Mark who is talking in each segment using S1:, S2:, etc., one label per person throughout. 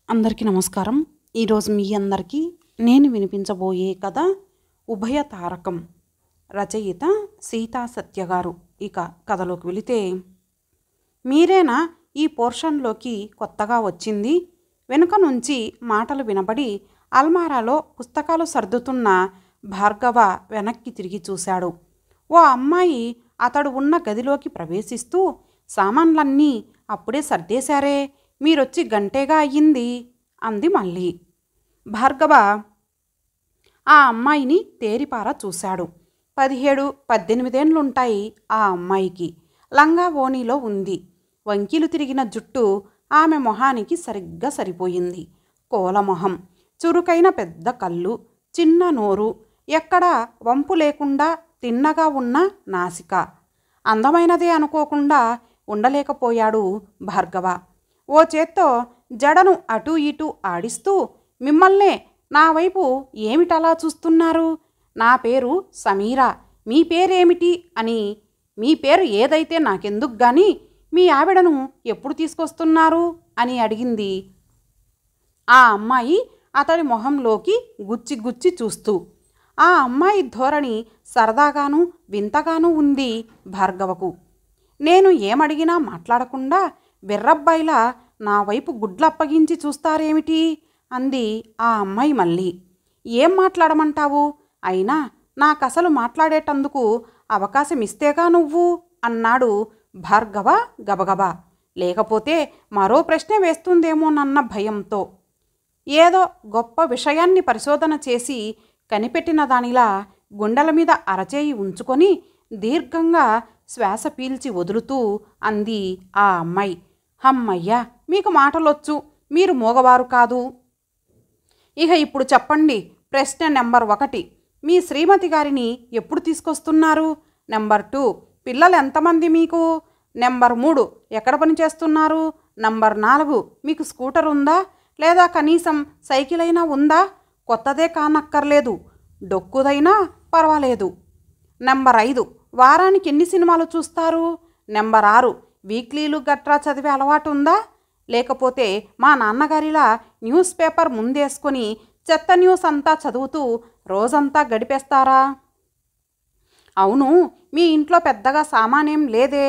S1: అందరికీ నమస్కారం. ఈరోజు మీ అందరికీ నేను వినిపించబోయే కథ ఉభయ తారకం. రచయిత సీతా సత్య గారు. ఇక కథలోకి వెళితే, మీరేనా ఈ పోర్షన్లోకి కొత్తగా వచ్చింది? వెనుక నుంచి మాటలు వినబడి అల్మారాలో పుస్తకాలు సర్దుతున్న భార్గవ వెనక్కి తిరిగి చూశాడు. ఓ అమ్మాయి అతడు ఉన్న గదిలోకి ప్రవేశిస్తూ, సామాన్లన్నీ అప్పుడే సర్దేశారే, మీరొచ్చి గంటేగా అయ్యింది అంది మళ్ళీ. భార్గవ ఆ అమ్మాయిని తేరిపార చూశాడు. 17-18 ఏళ్లుంటాయి ఆ అమ్మాయికి. లంగా ఓణీలో ఉంది. వంకీలు తిరిగిన జుట్టు ఆమె మొహానికి సరిగ్గా సరిపోయింది. కోలమొహం, చురుకైన పెద్ద కళ్ళు, చిన్న నోరు, ఎక్కడా వంపు లేకుండా తిన్నగా ఉన్న నాసిక. అందమైనదే అనుకోకుండా ఉండలేకపోయాడు భార్గవ. ఓ చేత్తో జడను అటూ ఇటూ ఆడిస్తూ, మిమ్మల్నే నా వైపు ఏమిటలా చూస్తున్నారు? నా పేరు సమీరా, మీ పేరేమిటి అని. మీ పేరు ఏదైతే నాకెందుకు గాని, మీ ఆవిడను ఎప్పుడు తీసుకొస్తున్నారు అని అడిగింది ఆ అమ్మాయి అతడి మొహంలోకి గుచ్చి గుచ్చి చూస్తూ. ఆ అమ్మాయి ధోరణి సరదాగాను వింతగానూ ఉంది భార్గవకు. నేను ఏమడిగినా మాట్లాడకుండా బిర్రబ్బాయిలా నా వైపు గుడ్లప్పగించి చూస్తారేమిటి అంది ఆ అమ్మాయి మళ్ళీ. ఏం మాట్లాడమంటావు? అయినా నాకసలు మాట్లాడేటందుకు అవకాశం ఇస్తేగా నువ్వు అన్నాడు భార్గవ గబగబా. లేకపోతే మరో ప్రశ్న వేస్తుందేమోనన్న భయంతో. ఏదో గొప్ప విషయాన్ని పరిశోధన చేసి కనిపెట్టిన దానిలా గుండెల మీద అరచేయి ఉంచుకొని దీర్ఘంగా శ్వాస పీల్చి వదులుతూ అంది ఆ అమ్మాయి. హమ్మయ్యా, మీకు మాటలొచ్చు, మీరు మోగవారు కాదు. ఇక ఇప్పుడు చెప్పండి. ప్రశ్న నెంబర్ 1, మీ శ్రీమతి గారిని ఎప్పుడు తీసుకొస్తున్నారు? నెంబర్ 2, పిల్లలు ఎంతమంది మీకు? నెంబర్ 3, ఎక్కడ పని చేస్తున్నారు? నెంబర్ 4, మీకు స్కూటర్ ఉందా, లేదా కనీసం సైకిల్ అయినా ఉందా? కొత్తదే కానక్కర్లేదు, డొక్కుదైనా పర్వాలేదు. నెంబర్ 5, వారానికి ఎన్ని సినిమాలు చూస్తారు? నెంబర్ 6, వీక్లీలు గట్రా చదివే అలవాటు ఉందా? లేకపోతే మా నాన్నగారిలా న్యూస్ పేపర్ ముందేసుకొని చెత్త న్యూస్ అంతా చదువుతూ రోజంతా గడిపేస్తారా? అవును, మీ ఇంట్లో పెద్దగా సామానేం లేదే.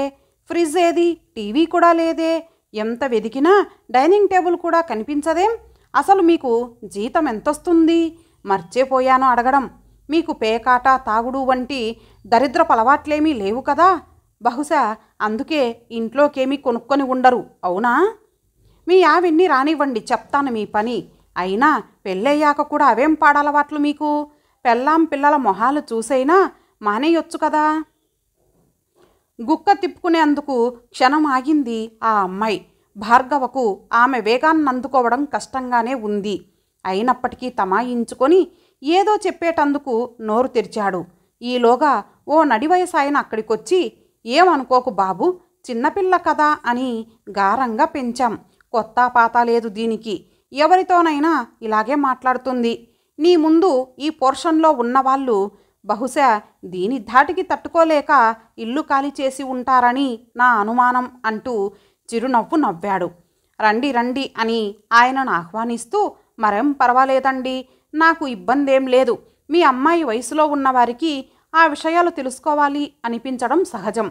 S1: ఫ్రిడ్జ్ ఏది? టీవీ కూడా లేదే. ఎంత వెదికినా డైనింగ్ టేబుల్ కూడా కనిపించదేం? అసలు మీకు జీతం ఎంతొస్తుంది? మర్చిపోయాను అడగడం. మీకు పేకాట, తాగుడు వంటి దరిద్రపు అలవాట్లేమీ లేవు కదా. బహుశా అందుకే ఇంట్లోకేమీ కొనుక్కొని ఉండరు, అవునా? మీ ఆవిడ్ని రానివ్వండి, చెప్తాను మీ పని. అయినా పెళ్ళయ్యాక కూడా అవేం పాడలవాట్లు మీకు? పెళ్ళాం పిల్లల మొహాలు చూసైనా మానేయొచ్చు కదా. గుక్క తిప్పుకునేందుకు క్షణం ఆగింది ఆ అమ్మాయి. భార్గవకు ఆమె వేగాన్ని అందుకోవడం కష్టంగానే ఉంది. అయినప్పటికీ తమాయించుకొని ఏదో చెప్పేటందుకు నోరు తెరిచాడు. ఈలోగా ఓ నడివయసాయన అక్కడికొచ్చి, ఏమనుకోకు బాబు, చిన్నపిల్ల కదా అని గారంగా పెంచాం. కొత్త పాత లేదు దీనికి. ఎవరితోనైనా ఇలాగే మాట్లాడుతుంది. నీ ముందు ఈ పోర్షన్లో ఉన్నవాళ్ళు బహుశా దీని ధాటికి తట్టుకోలేక ఇల్లు ఖాళీ చేసి ఉంటారని నా అనుమానం అంటూ చిరునవ్వు నవ్వాడు. రండి రండి అని ఆయనను ఆహ్వానిస్తూ, మరేం పర్వాలేదండి, నాకు ఇబ్బందేం లేదు. మీ అమ్మాయి వయసులో ఉన్నవారికి ఆ విషయాలు తెలుసుకోవాలి అనిపించడం సహజం.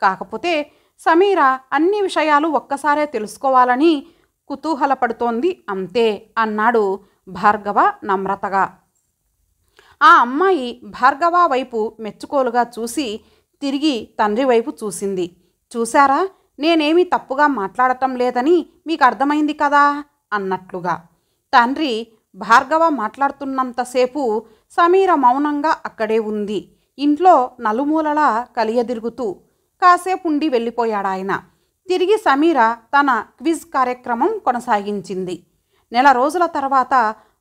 S1: కాకపోతే సమీరా అన్ని విషయాలు ఒక్కసారే తెలుసుకోవాలని కుతూహలపడుతోంది అంతే అన్నాడు భార్గవ నమ్రతగా. ఆ అమ్మాయి భార్గవ వైపు మెచ్చుకోలుగా చూసి తిరిగి తండ్రి వైపు చూసింది. చూశారా, నేనేమీ తప్పుగా మాట్లాడటం లేదని మీకు అర్థమైంది కదా అన్నట్లుగా. తండ్రి భార్గవ మాట్లాడుతున్నంతసేపు సమీర మౌనంగా అక్కడే ఉంది. ఇంట్లో నలుమూలలా కలియదిరుగుతూ కాసేపుండి వెళ్ళిపోయాడాయన. తిరిగి సమీర తన క్విజ్ కార్యక్రమం కొనసాగించింది. నెల రోజుల తర్వాత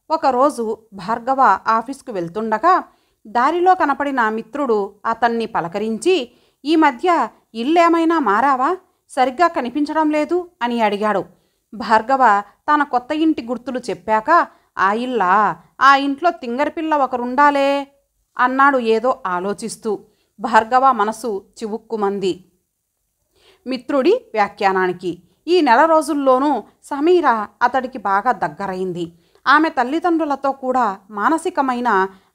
S1: ఒకరోజు భార్గవ ఆఫీస్కు వెళ్తుండగా దారిలో కనపడిన మిత్రుడు అతన్ని పలకరించి, ఈ మధ్య ఇల్లేమైనా మారావా, సరిగ్గా కనిపించడం లేదు అని అడిగాడు. భార్గవ తన కొత్త ఇంటి గుర్తులు చెప్పాక, ఆ ఇల్లా, ఆ ఇంట్లో తింగరిపిల్ల ఒకరుండాలే అన్నాడు ఏదో ఆలోచిస్తూ. భార్గవ మనసు చివుక్కుమంది మిత్రుడి వ్యాఖ్యానానికి. ఈ నెల రోజుల్లోనూ సమీర అతడికి బాగా దగ్గరైంది. ఆమె తల్లిదండ్రులతో కూడా మానసికమైన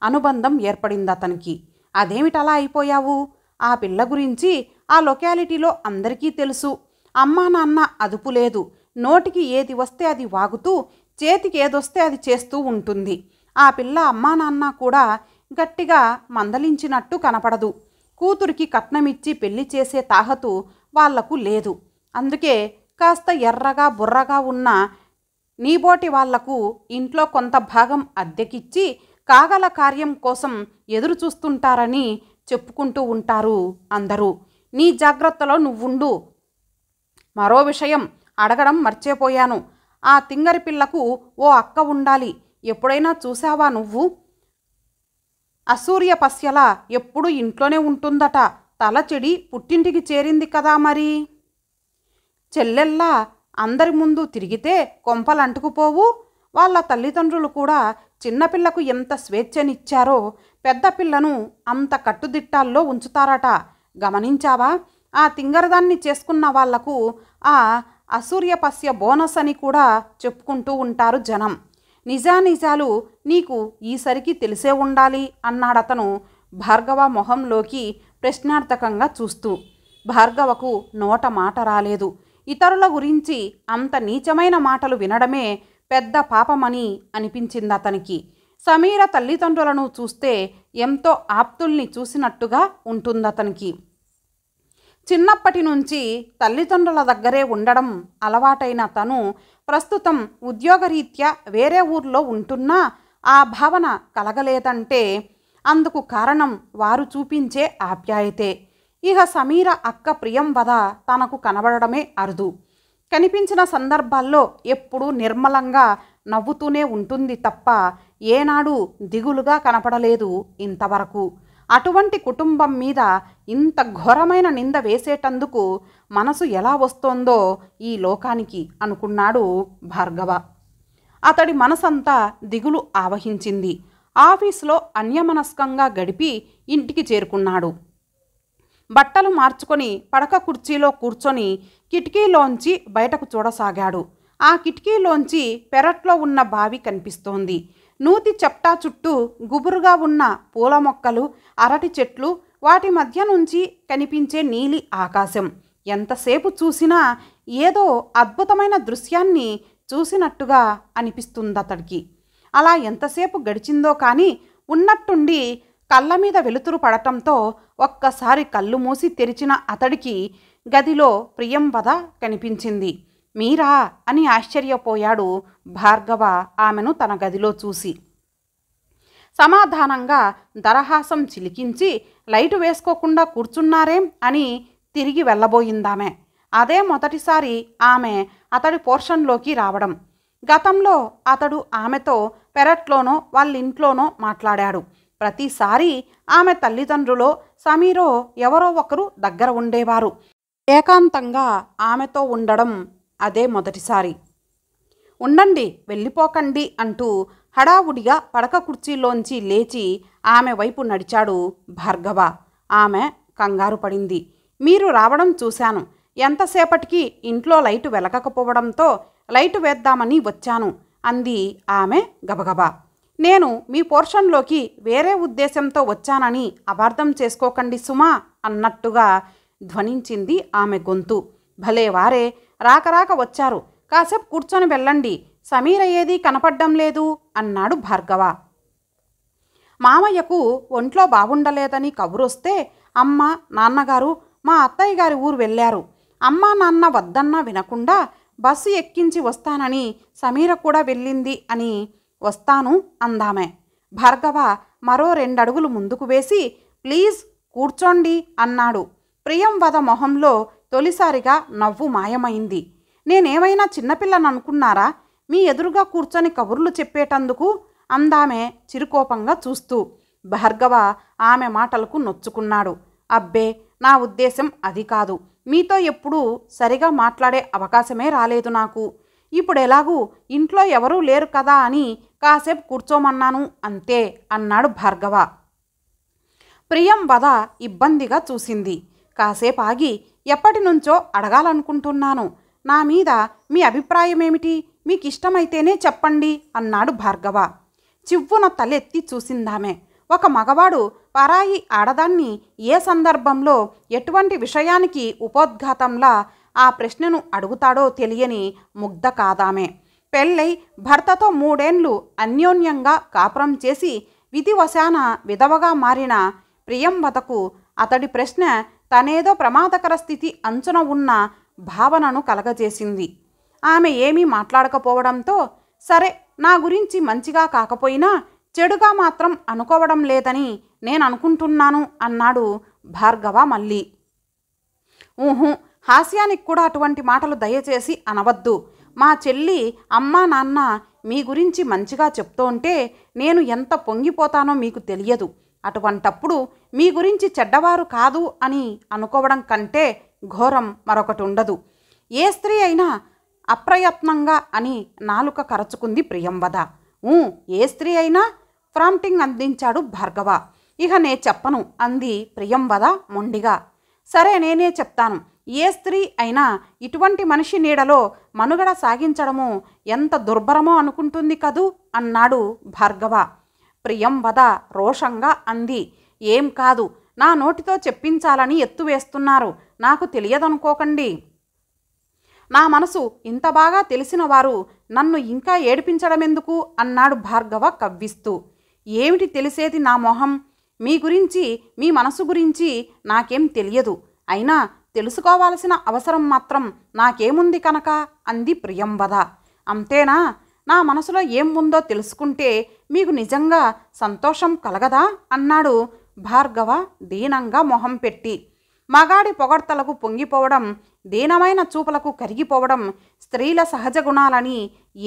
S1: అనుబంధం ఏర్పడింది అతనికి. అదేమిటలా అయిపోయావు? ఆ పిల్ల గురించి ఆ లొకాలిటీలో అందరికీ తెలుసు. అమ్మా నాన్న అదుపు లేదు. నోటికి ఏది వస్తే అది వాగుతూ, చేతికి ఏదొస్తే అది చేస్తూ ఉంటుంది. ఆ పిల్ల అమ్మా నాన్న కూడా గట్టిగా మందలించినట్టు కనపడదు. కూతురికి కట్నమిచ్చి పెళ్లి చేసే తాహతు వాళ్లకు లేదు. అందుకే కాస్త ఎర్రగా బుర్రగా ఉన్న నీబోటి వాళ్లకు ఇంట్లో కొంత భాగం అద్దెకిచ్చి కాగల కార్యం కోసం ఎదురు చూస్తుంటారని చెప్పుకుంటూ ఉంటారు అందరూ. నీ జాగ్రత్తలో నువ్వుండు. మరో విషయం అడగడం మర్చిపోయాను. ఆ తింగరి పిల్లకు ఓ అక్క ఉండాలి. ఎప్పుడైనా చూసావా నువ్వు? అసూర్యపస్యల ఎప్పుడు ఇంట్లోనే ఉంటుందట. తల చెడి పుట్టింటికి చేరింది కదా మరి. చెల్లెల్లా అందరి ముందు తిరిగితే కొంపలు అంటుకుపోవు. వాళ్ళ తల్లిదండ్రులు కూడా చిన్నపిల్లకు ఎంత స్వేచ్ఛనిచ్చారో పెద్ద పిల్లను అంత కట్టుదిట్టాల్లో ఉంచుతారట. గమనించావా? ఆ తింగరదాన్ని చేసుకున్న వాళ్లకు ఆ అసూర్యపస్య బోనస్ అని కూడా చెప్పుకుంటూ ఉంటారు జనం. నిజానిజాలు నీకు ఈసరికి తెలిసే ఉండాలి అన్నాడతను భార్గవ మొహంలోకి ప్రశ్నార్థకంగా చూస్తూ. భార్గవకు నోట మాట రాలేదు. ఇతరుల గురించి అంత నీచమైన మాటలు వినడమే పెద్ద పాపమని అనిపించింది అతనికి. సమీర తల్లిదండ్రులను చూస్తే ఎంతో ఆప్తుల్ని చూసినట్టుగా ఉంటుందతనికి. చిన్నప్పటి నుంచి తల్లిదండ్రుల దగ్గరే ఉండడం అలవాటైన తను ప్రస్తుతం ఉద్యోగరీత్యా వేరే ఊర్లో ఉంటున్నా ఆ భావన కలగలేదంటే అందుకు కారణం వారు చూపించే ఆప్యాయతే. ఇక సమీర అక్క ప్రియంవద తనకు కనబడడమే అరుదు. కనిపించిన సందర్భాల్లో ఎప్పుడూ నిర్మలంగా నవ్వుతూనే ఉంటుంది తప్ప ఏనాడు దిగులుగా కనపడలేదు ఇంతవరకు. అటువంటి కుటుంబం మీద ఇంత ఘోరమైన నింద వేసేటందుకు మనసు ఎలా వస్తోందో ఈ లోకానికి అనుకున్నాడు భార్గవ. అతడి మనసంతా దిగులు ఆవహించింది. ఆఫీసులో అన్యమనస్కంగా గడిపి ఇంటికి చేరుకున్నాడు. బట్టలు మార్చుకొని పడక కుర్చీలో కూర్చొని కిటికీలోంచి బయటకు చూడసాగాడు. ఆ కిటికీలోంచి పెరట్లో ఉన్న బావి కనిపిస్తోంది. నూతి చెప్టా చుట్టూ గుబురుగా ఉన్న పూల మొక్కలు, అరటి చెట్లు, వాటి మధ్య నుంచి కనిపించే నీలి ఆకాశం. ఎంతసేపు చూసినా ఏదో అద్భుతమైన దృశ్యాన్ని చూసినట్టుగా అనిపిస్తుందతడికి. అలా ఎంతసేపు గడిచిందో కానీ ఉన్నట్టుండి కళ్ళ మీద వెలుతురు పడటంతో ఒక్కసారి కళ్ళు మూసి తెరిచిన అతడికి గదిలో ప్రియంవద కనిపించింది. మీరా అని ఆశ్చర్యపోయాడు భార్గవ ఆమెను తన గదిలో చూసి. సమాధానంగా దరహాసం చిలికించి లైటు వేసుకోకుండా కూర్చున్నారేం అని తిరిగి వెళ్ళబోయిందామె. అదే మొదటిసారి ఆమె అతడి పోర్షన్లోకి రావడం. గతంలో అతడు ఆమెతో పెరట్లోనో వాళ్ళింట్లోనో మాట్లాడాడు. ప్రతిసారి ఆమె తల్లిదండ్రులో సమీరో ఎవరో ఒకరు దగ్గర ఉండేవారు. ఏకాంతంగా ఆమెతో ఉండడం అదే మొదటిసారి. ఉండండి, వెళ్ళిపోకండి అంటూ హడావుడిగా పడక కుర్చీలోంచి లేచి ఆమె వైపు నడిచాడు భార్గవ. ఆమె కంగారు పడింది. మీరు రావడం చూశాను. ఎంతసేపటికి ఇంట్లో లైటు వెలగకపోవడంతో లైటు వేద్దామని వచ్చాను అంది ఆమె గబగబా. నేను మీ పోర్షన్లోకి వేరే ఉద్దేశంతో వచ్చానని అపార్థం చేసుకోకండి సుమా అన్నట్టుగా ధ్వనించింది ఆమె గొంతు. భలే వారే, రాక వచ్చారు. కాసేపు కూర్చొని వెళ్ళండి. సమీర ఏదీ కనపడ్డం లేదు అన్నాడు భార్గవ. మామయ్యకు ఒంట్లో బాగుండలేదని కబురొస్తే అమ్మ, నాన్నగారు మా అత్తయ్య గారి ఊరు వెళ్ళారు. అమ్మా నాన్న వద్దన్నా వినకుండా బస్సు ఎక్కించి వస్తానని సమీర కూడా వెళ్ళింది అని వస్తాను అందామె. భార్గవ మరో 2 అడుగులు ముందుకు వేసి ప్లీజ్ కూర్చోండి అన్నాడు. ప్రియంవద మొహంలో తొలిసారిగా నవ్వు మాయమైంది. నేనేమైనా చిన్నపిల్లననుకున్నారా మీ ఎదురుగా కూర్చొని కబుర్లు చెప్పేటందుకు అందామె చిరుకోపంగా చూస్తూ. భార్గవ ఆమె మాటలకు నొచ్చుకున్నాడు. అబ్బే, నా ఉద్దేశం అది కాదు. మీతో ఎప్పుడూ సరిగా మాట్లాడే అవకాశమే రాలేదు నాకు. ఇప్పుడు ఎలాగూ ఇంట్లో ఎవరూ లేరు కదా అని కాసేపు కూర్చోమన్నాను అంతే అన్నాడు భార్గవ. ప్రియంవద ఇబ్బందిగా చూసింది. కాసేపు ఆగి ఎప్పటి నుంచో అడగాలనుకుంటున్నాను. నా మీద మీ అభిప్రాయమేమిటి? మీకు ఇష్టమైతేనే చెప్పండి అన్నాడు భార్గవ. చివ్వున తలెత్తి చూసిందామె. ఒక మగవాడు పరాయి ఆడదాన్ని ఏ సందర్భంలో ఎటువంటి విషయానికి ఉపోద్ఘాతంలా ఆ ప్రశ్నను అడుగుతాడో తెలియని ముగ్ధ కాదామె. పెళ్ళై భర్తతో 3 ఏళ్లు అన్యోన్యంగా కాపురం చేసి విధివశాన విధవగా మారిన ప్రియంవదకు అతడి ప్రశ్న తనేదో ప్రమాదకర స్థితి అంచున ఉన్న భావనను కలగజేసింది. ఆమె ఏమీ మాట్లాడకపోవడంతో, సరే, నా గురించి మంచిగా కాకపోయినా చెడుగా మాత్రం అనుకోవడం లేదని నేను అనుకుంటున్నాను అన్నాడు భార్గవ మళ్ళీ. ఊహు, హాస్యానికి కూడా అటువంటి మాటలు దయచేసి అనవద్దు. మా చెల్లి, అమ్మా, నాన్న మీ గురించి మంచిగా చెప్తోంటే నేను ఎంత పొంగిపోతానో మీకు తెలియదు. అటువంటప్పుడు మీ గురించి చెడ్డవారు కాదు అని అనుకోవడం కంటే ఘోరం మరొకటి ఉండదు. ఏ స్త్రీ అయినా అప్రయత్నంగా అని నాలుక కరచుకుంది ప్రియంవద. ఏ స్త్రీ అయినా ప్రాంప్టింగ్ అందించాడు భార్గవ. ఇక నే చెప్పను అంది ప్రియంవద మొండిగా. సరే, నేనే చెప్తాను. ఏ స్త్రీ అయినా ఇటువంటి మనిషి నీడలో మనుగడ సాగించడము ఎంత దుర్భరమో అనుకుంటుంది కదూ అన్నాడు భార్గవ. ప్రియంవద రోషంగా అంది. ఏం కాదు, నా నోటితో చెప్పించాలని ఎత్తువేస్తున్నారు. నాకు తెలియదనుకోకండి. నా మనసు ఇంత బాగా తెలిసిన వారు నన్ను ఇంకా ఏడిపించడమెందుకు అన్నాడు భార్గవ కవ్విస్తూ. ఏమిటి తెలిసేది నా మొహం? మీ గురించి, మీ మనసు గురించి నాకేం తెలియదు. అయినా తెలుసుకోవాల్సిన అవసరం మాత్రం నాకేముంది కనుక అంది ప్రియంవద. అంతేనా? నా మనసులో ఏం ఉందో తెలుసుకుంటే మీకు నిజంగా సంతోషం కలగదా అన్నాడు భార్గవ దీనంగా మొహం పెట్టి. మగాడి పొగడ్తలకు పొంగిపోవడం, దీనమైన చూపులకు కరిగిపోవడం స్త్రీల సహజ గుణాలని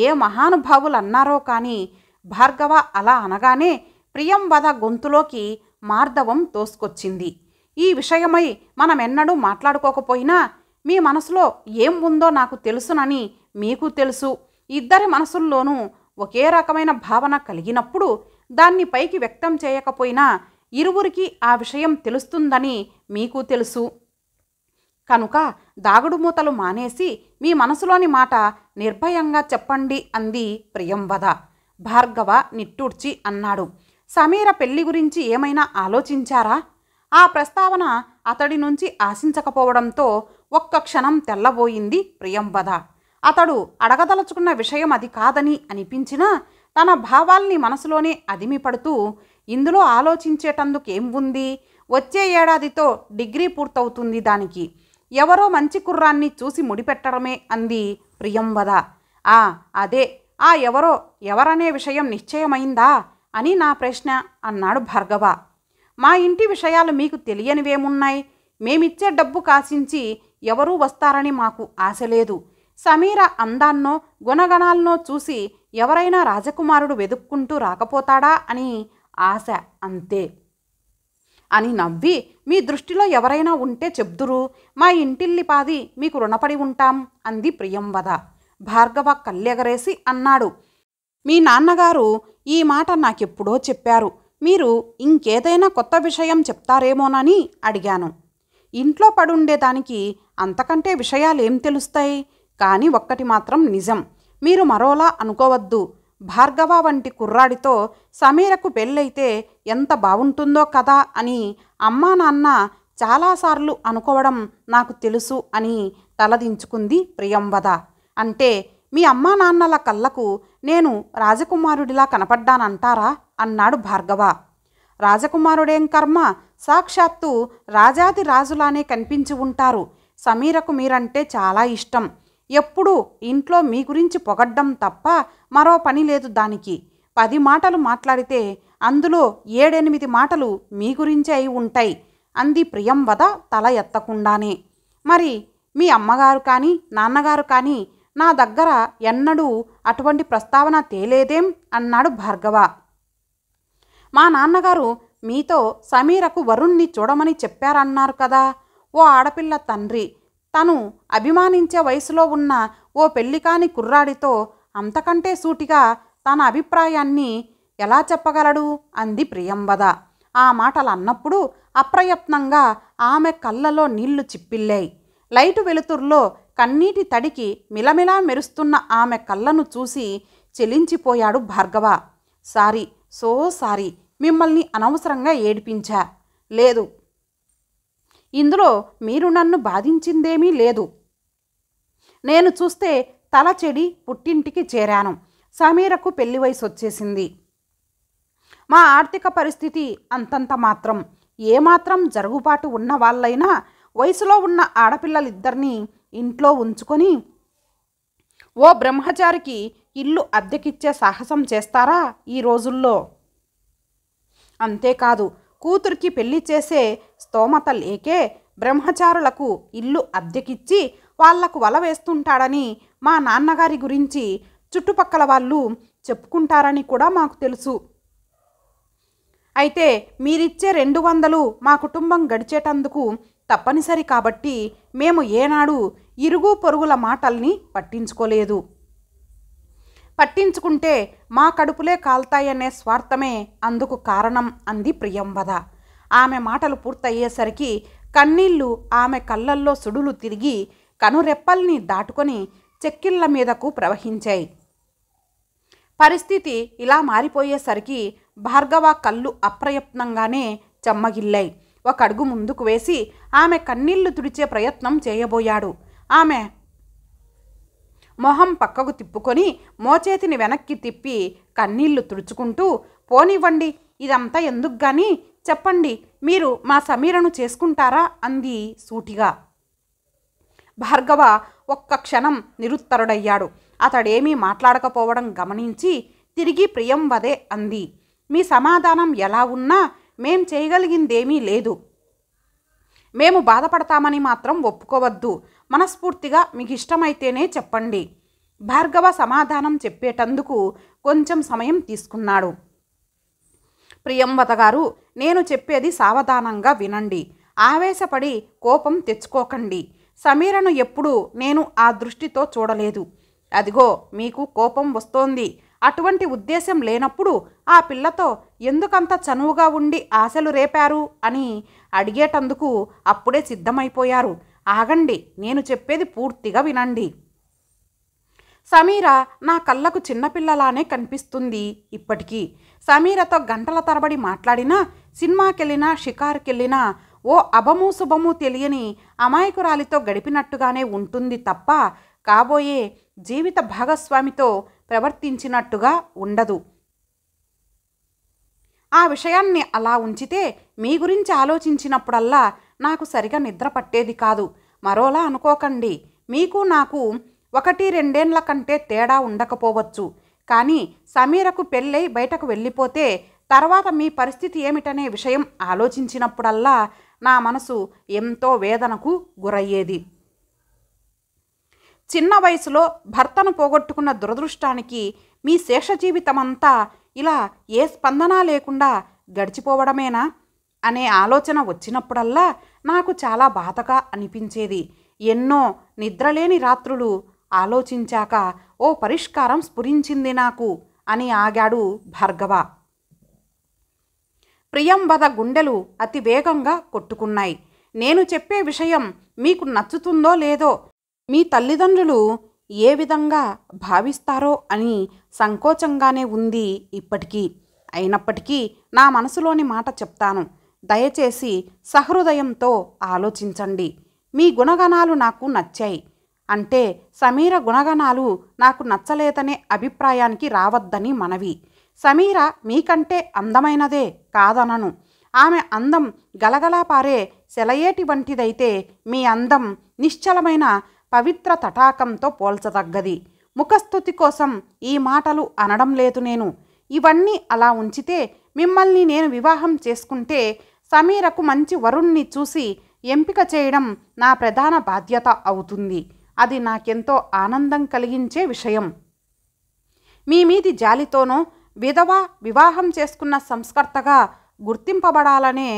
S1: ఏ మహానుభావులు అన్నారో కానీ భార్గవ అలా అనగానే ప్రియంవద గొంతులోకి మార్దవం తోసుకొచ్చింది. ఈ విషయమై మనమెన్నడూ మాట్లాడుకోకపోయినా మీ మనసులో ఏం ఉందో నాకు తెలుసునని మీకు తెలుసు. ఇద్దరి మనసుల్లోనూ ఒకే రకమైన భావన కలిగినప్పుడు దాన్ని పైకి వ్యక్తం చేయకపోయినా ఇరువురికి ఆ విషయం తెలుస్తుందని మీకు తెలుసు. కనుక దాగుడు మూతలు మానేసి మీ మనసులోని మాట నిర్భయంగా చెప్పండి అంది ప్రియంవద. భార్గవ నిట్టూర్చి అన్నాడు. సమీర పెళ్లి గురించి ఏమైనా ఆలోచించారా? ఆ ప్రస్తావన అతడి నుంచి ఆశించకపోవడంతో ఒక్క క్షణం తెల్లబోయింది ప్రియంవద. అతడు అడగదలుచుకున్న విషయం అది కాదని అనిపించినా తన భావాల్ని మనసులోనే అదిమిపడుతూ, ఇందులో ఆలోచించేటందుకేం ఉంది? వచ్చే ఏడాదితో డిగ్రీ పూర్తవుతుంది దానికి. ఎవరో మంచి కుర్రాన్ని చూసి ముడిపెట్టడమే అంది ప్రియంవద. అదే, ఆ ఎవరనే విషయం నిశ్చయమైందా అని నా ప్రశ్న అన్నాడు భార్గవ. మా ఇంటి విషయాలు మీకు తెలియనివేమున్నాయి? మేమిచ్చే డబ్బు కాసించి ఎవరూ వస్తారని మాకు ఆశ లేదు. సమీర అందాన్నో గుణగణాలనో చూసి ఎవరైనా రాజకుమారుడు వెదుక్కుంటూ రాకపోతాడా అని ఆశ, అంతే అని నవ్వి, మీ దృష్టిలో ఎవరైనా ఉంటే చెప్దురు, మా ఇంటిల్లిపాది మీకు రుణపడి ఉంటాం అంది ప్రియంవద. భార్గవ కళ్ళెగరేసి అన్నాడు. మీ నాన్నగారు ఈ మాట నాకెప్పుడో చెప్పారు. మీరు ఇంకేదైనా కొత్త విషయం చెప్తారేమోనని అడిగాను. ఇంట్లో పడుండేదానికి అంతకంటే విషయాలేం తెలుస్తాయి? కానీ ఒక్కటి మాత్రం నిజం, మీరు మరోలా అనుకోవద్దు. భార్గవ వంటి కుర్రాడితో సమీరకు పెళ్ళైతే ఎంత బాగుంటుందో కదా అని అమ్మా నాన్న చాలాసార్లు అనుకోవడం నాకు తెలుసు అని తలదించుకుంది ప్రియంవద. అంటే మీ అమ్మా నాన్నల కళ్ళకు నేను రాజకుమారుడిలా కనపడ్డానంటారా అన్నాడు భార్గవ. రాజకుమారుడేం కర్మ, సాక్షాత్తు రాజాది రాజులానే కనిపించి ఉంటారు. సమీరకు మీరంటే చాలా ఇష్టం. ఎప్పుడూ ఇంట్లో మీ గురించి పొగడ్డం తప్ప మరో పని లేదు దానికి. 10 మాటలు మాట్లాడితే అందులో 7-8 మాటలు మీ గురించే అయి ఉంటాయి అంది ప్రియంవద తల ఎత్తకుండానే. మరి మీ అమ్మగారు కానీ నాన్నగారు కానీ నా దగ్గర ఎన్నడూ అటువంటి ప్రస్తావన తేలేదేం అన్నాడు భార్గవ. మా నాన్నగారు మీతో సమీరకు వరుణ్ణి చూడమని చెప్పారన్నారు కదా. ఓ ఆడపిల్ల తండ్రి తను అభిమానించే వయసులో ఉన్న ఓ పెళ్లికాని కుర్రాడితో అంతకంటే సూటిగా తన అభిప్రాయాన్ని ఎలా చెప్పగలడు అంది ప్రియంవద. ఆ మాటలు అన్నప్పుడు అప్రయత్నంగా ఆమె కళ్ళలో నీళ్లు చిప్పిల్లాయి. లైటు వెలుతుర్లో కన్నీటి తడికి మిలమిలా మెరుస్తున్న ఆమె కళ్ళను చూసి చెలించిపోయాడు భార్గవ. సారీ, సో సారీ, మిమ్మల్ని అనవసరంగా ఏడిపించా. లేదు, ఇందులో మీరు నన్ను బాధించిందేమీ లేదు. నేను చూస్తే తల చెడి పుట్టింటికి చేరాను. సమీరకు పెళ్లి వయసు వచ్చేసింది. మా ఆర్థిక పరిస్థితి అంతంత మాత్రం. ఏమాత్రం జరుగుబాటు ఉన్న వాళ్ళైనా వయసులో ఉన్న ఆడపిల్లలిద్దరినీ ఇంట్లో ఉంచుకొని ఓ బ్రహ్మచారికి ఇల్లు అద్దెకిచ్చే సాహసం చేస్తారా ఈ రోజుల్లో? అంతేకాదు, కూతురికి పెళ్లి చేసే స్తోమత లేకే బ్రహ్మచారులకు ఇల్లు అద్దెకిచ్చి వాళ్లకు వల వేస్తుంటాడని మా నాన్నగారి గురించి చుట్టుపక్కల వాళ్ళు చెప్పుకుంటారని కూడా మాకు తెలుసు. అయితే మీరిచ్చే 200 మా కుటుంబం గడిచేటందుకు తప్పనిసరి కాబట్టి మేము ఏనాడు ఇరుగు పొరుగుల మాటల్ని పట్టించుకోలేదు. పట్టించుకుంటే మా కడుపులే కాల్తాయనే స్వార్థమే అందుకు కారణం అంది ప్రియంవద. ఆమె మాటలు పూర్తయ్యేసరికి కన్నీళ్లు ఆమె కళ్ళల్లో సుడులు తిరిగి కనురెప్పల్ని దాటుకొని చెక్కిళ్ల మీదకు ప్రవహించాయి. పరిస్థితి ఇలా మారిపోయేసరికి భార్గవ కళ్ళు అప్రయత్నంగానే చెమ్మగిల్లాయి. ఒక అడుగు ముందుకు వేసి ఆమె కన్నీళ్లు తుడిచే ప్రయత్నం చేయబోయాడు. ఆమె మొహం పక్కకు తిప్పుకొని మోచేతిని వెనక్కి తిప్పి కన్నీళ్లు తుడుచుకుంటూ, పోనివ్వండి, ఇదంతా ఎందుకు గాని చెప్పండి, మీరు మా సమీరను చేసుకుంటారా అంది సూటిగా. భార్గవ ఒక్క క్షణం నిరుత్తరుడయ్యాడు. అతడేమీ మాట్లాడకపోవడం గమనించి తిరిగి ప్రియంవదే అంది, మీ సమాధానం ఎలా ఉన్నా మేం చేయగలిగిందేమీ లేదు. మేము బాధపడతామని మాత్రం ఒప్పుకోవద్దు. మనస్ఫూర్తిగా మీకు ఇష్టమైతేనే చెప్పండి. భార్గవ సమాధానం చెప్పేటందుకు కొంచెం సమయం తీసుకున్నాడు. ప్రియంవద గారు, నేను చెప్పేది సావధానంగా వినండి. ఆవేశపడి కోపం తెచ్చుకోకండి. సమీరను ఎప్పుడూ నేను ఆ దృష్టితో చూడలేదు. అదిగో మీకు కోపం వస్తోంది. అటువంటి ఉద్దేశం లేనప్పుడు ఆ పిల్లతో ఎందుకంత చనువుగా ఉండి ఆశలు రేపారు అని అడిగేటందుకు అప్పుడే సిద్ధమైపోయారు. ఆగండి, నేను చెప్పేది పూర్తిగా వినండి. సమీర నా కళ్ళకు చిన్నపిల్లలానే కనిపిస్తుంది ఇప్పటికీ. సమీరతో గంటల తరబడి మాట్లాడినా, సినిమాకెళ్ళినా, షికారుకెళ్ళినా ఓ అభము శుభము తెలియని అమాయకురాలితో గడిపినట్టుగానే ఉంటుంది తప్ప కాబోయే జీవిత భాగస్వామితో ప్రవర్తించినట్టుగా ఉండదు. ఆ విషయాన్ని అలా ఉంచితే మీ గురించి ఆలోచించినప్పుడల్లా నాకు సరిగా నిద్ర పట్టేది కాదు. మరోలా అనుకోకండి. మీకు నాకు 1-2 ఏళ్ల కంటే తేడా ఉండకపోవచ్చు. కానీ సమీరకు పెళ్ళై బయటకు వెళ్ళిపోతే తర్వాత మీ పరిస్థితి ఏమిటనే విషయం ఆలోచించినప్పుడల్లా నా మనసు ఎంతో వేదనకు గురయ్యేది. చిన్న వయసులో భర్తను పోగొట్టుకున్న దురదృష్టానికి మీ శేష జీవితమంతా ఇలా ఏ స్పందన లేకుండా గడిచిపోవడమేనా అనే ఆలోచన వచ్చినప్పుడల్లా నాకు చాలా బాధగా అనిపించేది. ఎన్నో నిద్రలేని రాత్రులు ఆలోచించాక ఓ పరిష్కారం స్ఫురించింది నాకు అని ఆగాడు భార్గవ. ప్రియంవద గుండెలు అతి వేగంగా కొట్టుకున్నాయి. నేను చెప్పే విషయం మీకు నచ్చుతుందో లేదో, మీ తల్లిదండ్రులు ఏ విధంగా భావిస్తారో అని సంకోచంగానే ఉంది ఇప్పటికీ. అయినప్పటికీ నా మనసులోని మాట చెప్తాను. దయచేసి సహృదయంతో ఆలోచించండి. మీ గుణగణాలు నాకు నచ్చాయి అంటే సమీర గుణగణాలు నాకు నచ్చలేదనే అభిప్రాయానికి రావద్దని మనవి. సమీర మీకంటే అందమైనదే కాదనను. ఆమె అందం గలగలా పారే సెలయేటి వంటిదైతే మీ అందం నిశ్చలమైన పవిత్ర తటాకంతో పోల్చదగ్గది. ముఖస్థుతి కోసం ఈ మాటలు అనడం లేదు నేను. ఇవన్నీ అలా ఉంచితే మిమ్మల్ని నేను వివాహం చేసుకుంటే సమీరకు మంచి వరుణ్ణి చూసి ఎంపిక చేయడం నా ప్రధాన బాధ్యత అవుతుంది. అది నాకెంతో ఆనందం కలిగించే విషయం. మీ మీది జాలితోనో విధవ వివాహం చేసుకున్న సంస్కర్తగా గుర్తింపబడాలనే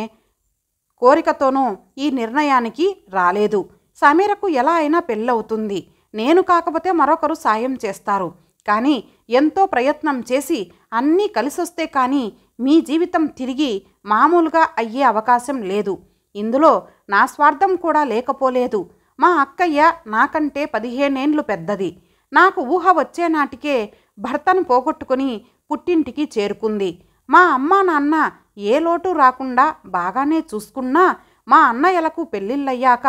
S1: కోరికతోనూ ఈ నిర్ణయానికి రాలేదు. సమీరకు ఎలా అయినా పెళ్ళవుతుంది. నేను కాకపోతే మరొకరు సాయం చేస్తారు. కానీ ఎంతో ప్రయత్నం చేసి అన్నీ కలిసొస్తే కానీ మీ జీవితం తిరిగి మామూలుగా అయ్యే అవకాశం లేదు. ఇందులో నా స్వార్థం కూడా లేకపోలేదు. మా అక్కయ్య నాకంటే 15 ఏండ్లు పెద్దది. నాకు ఊహ వచ్చే నాటికే భర్తను పోగొట్టుకుని పుట్టింటికి చేరుకుంది. మా అమ్మా నాన్న ఏ లోటు రాకుండా బాగానే చూసుకున్నా మా అన్నయ్యలకు పెళ్ళిళ్ళయ్యాక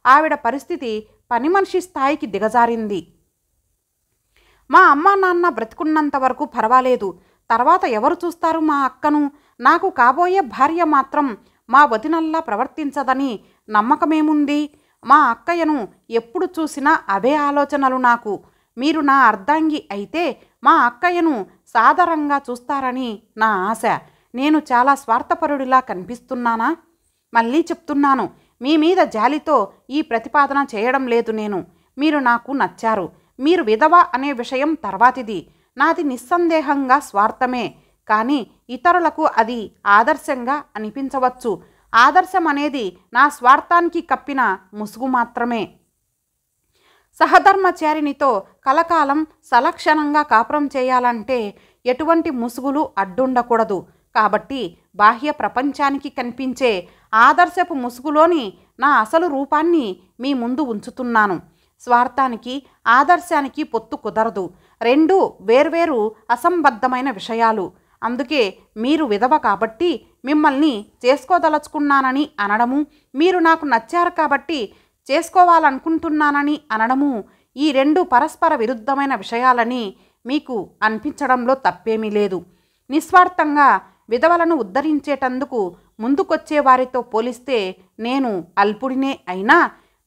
S1: ఆవిడ పరిస్థితి పని మనిషి స్థాయికి దిగజారింది. మా అమ్మా నాన్న బ్రతికున్నంత వరకు పర్వాలేదు. తర్వాత ఎవరు చూస్తారు మా అక్కను? నాకు కాబోయే భార్య మాత్రం మా వదినల్లా ప్రవర్తించదని నమ్మకమేముంది? మా అక్కయ్యను ఎప్పుడు చూసినా అవే ఆలోచనలు నాకు. మీరు నా అర్ధాంగి అయితే మా అక్కయ్యను సాదరంగా చూస్తారని నా ఆశ. నేను చాలా స్వార్థపరుడిలా కనిపిస్తున్నానా? మళ్ళీ చెప్తున్నాను, మీ మీద జాలితో ఈ ప్రతిపాదన చేయడం లేదు నేను. మీరు నాకు నచ్చారు. మీరు విధవ అనే విషయం తర్వాతిది. నాది నిస్సందేహంగా స్వార్థమే. కానీ ఇతరులకు అది ఆదర్శంగా అనిపించవచ్చు. ఆదర్శం అనేది నా స్వార్థానికి కప్పిన ముసుగు మాత్రమే. సహధర్మచారినితో కలకాలం సలక్షణంగా కాపురం చేయాలంటే ఎటువంటి ముసుగులు అడ్డుండకూడదు. కాబట్టి బాహ్య ప్రపంచానికి కనిపించే ఆదర్శపు ముసుగులోని నా అసలు రూపాన్ని మీ ముందు ఉంచుతున్నాను. స్వార్థానికి ఆదర్శానికి పొత్తు కుదరదు. రెండు వేర్వేరు అసంబద్ధమైన విషయాలు. అందుకే మీరు విధవ కాబట్టి మిమ్మల్ని చేసుకోదలుచుకున్నానని అనడము, మీరు నాకు నచ్చారు కాబట్టి చేసుకోవాలనుకుంటున్నానని అనడము, ఈ రెండు పరస్పర విరుద్ధమైన విషయాలని మీకు అనిపించడంలో తప్పేమీ లేదు. నిస్వార్థంగా విధవలను ఉద్ధరించేటందుకు ముందుకొచ్చే వారితో పోలిస్తే నేను అల్పుడినే అయినా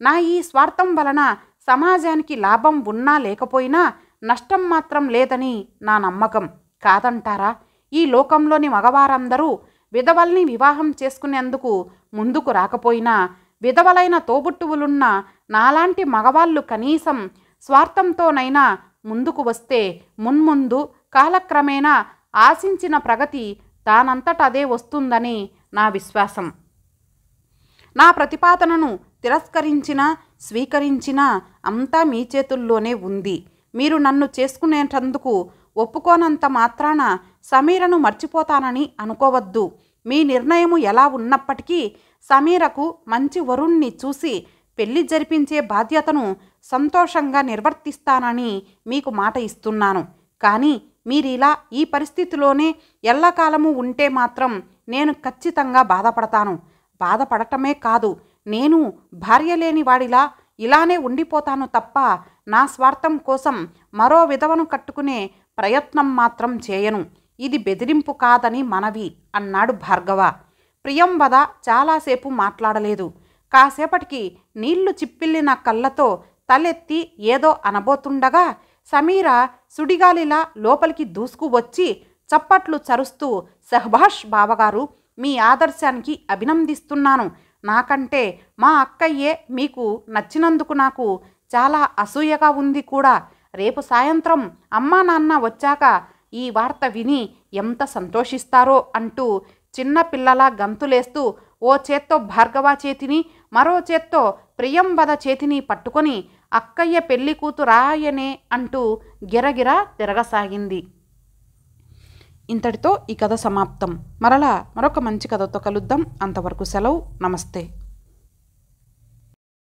S1: నా ఈ స్వార్థం వలన సమాజానికి లాభం ఉన్నా లేకపోయినా నష్టం మాత్రం లేదని నా నమ్మకం. కాదంటారా? ఈ లోకంలోని మగవారందరూ విధవల్ని వివాహం చేసుకునేందుకు ముందుకు రాకపోయినా విధవలైన తోబుట్టువులున్న నాలాంటి మగవాళ్ళు కనీసం స్వార్థంతోనైనా ముందుకు వస్తే మున్ముందు కాలక్రమేణా ఆశించిన ప్రగతి దానంతట అదే వస్తుందని నా విశ్వాసం. నా ప్రతిపాదనను తిరస్కరించినా స్వీకరించినా అంతా మీ చేతుల్లోనే ఉంది. మీరు నన్ను చేసుకునేటందుకు ఒప్పుకోనంత మాత్రాన సమీరను మర్చిపోతానని అనుకోవద్దు. మీ నిర్ణయము ఎలా ఉన్నప్పటికీ సమీరకు మంచి వరుణ్ణి చూసి పెళ్లి జరిపించే బాధ్యతను సంతోషంగా నిర్వర్తిస్తానని మీకు మాట ఇస్తున్నాను. కానీ మీరిలా ఈ పరిస్థితిలోనే ఎల్లకాలము ఉంటే మాత్రం నేను ఖచ్చితంగా బాధపడతాను. బాధపడటమే కాదు, నేను భార్య లేని వాడిలా ఇలానే ఉండిపోతాను తప్ప నా స్వార్థం కోసం మరో విధవను కట్టుకునే ప్రయత్నం మాత్రం చేయను. ఇది బెదిరింపు కాదని మనవి అన్నాడు భార్గవ. ప్రియంవద చాలాసేపు మాట్లాడలేదు. కాసేపటికి నీళ్లు చిప్పిల్లిన కళ్ళతో తలెత్తి ఏదో అనబోతుండగా సమీర సుడిగాలిలా లోపలికి దూసుకువచ్చి చప్పట్లు చరుస్తూ, శహబాష్ బావగారు, మీ ఆదర్శానికి అభినందిస్తున్నాను. నాకంటే మా అక్కయ్యే మీకు నచ్చినందుకు నాకు చాలా అసూయగా ఉంది కూడా. రేపు సాయంత్రం అమ్మా నాన్న వచ్చాక ఈ వార్త విని ఎంత సంతోషిస్తారో అంటూ చిన్నపిల్లలా గంతులేస్తూ ఓ చేత్తో భార్గవ చేతిని మరో చేత్తో ప్రియంవద చేతిని పట్టుకొని అక్కయ్య పెళ్లి కూతురాయనే అంటూ గిరగిరా తిరగసాగింది. ఇంతటితో ఈ కథ సమాప్తం. మరలా మరొక మంచి కథతో కలుద్దాం. అంతవరకు సెలవు. నమస్తే.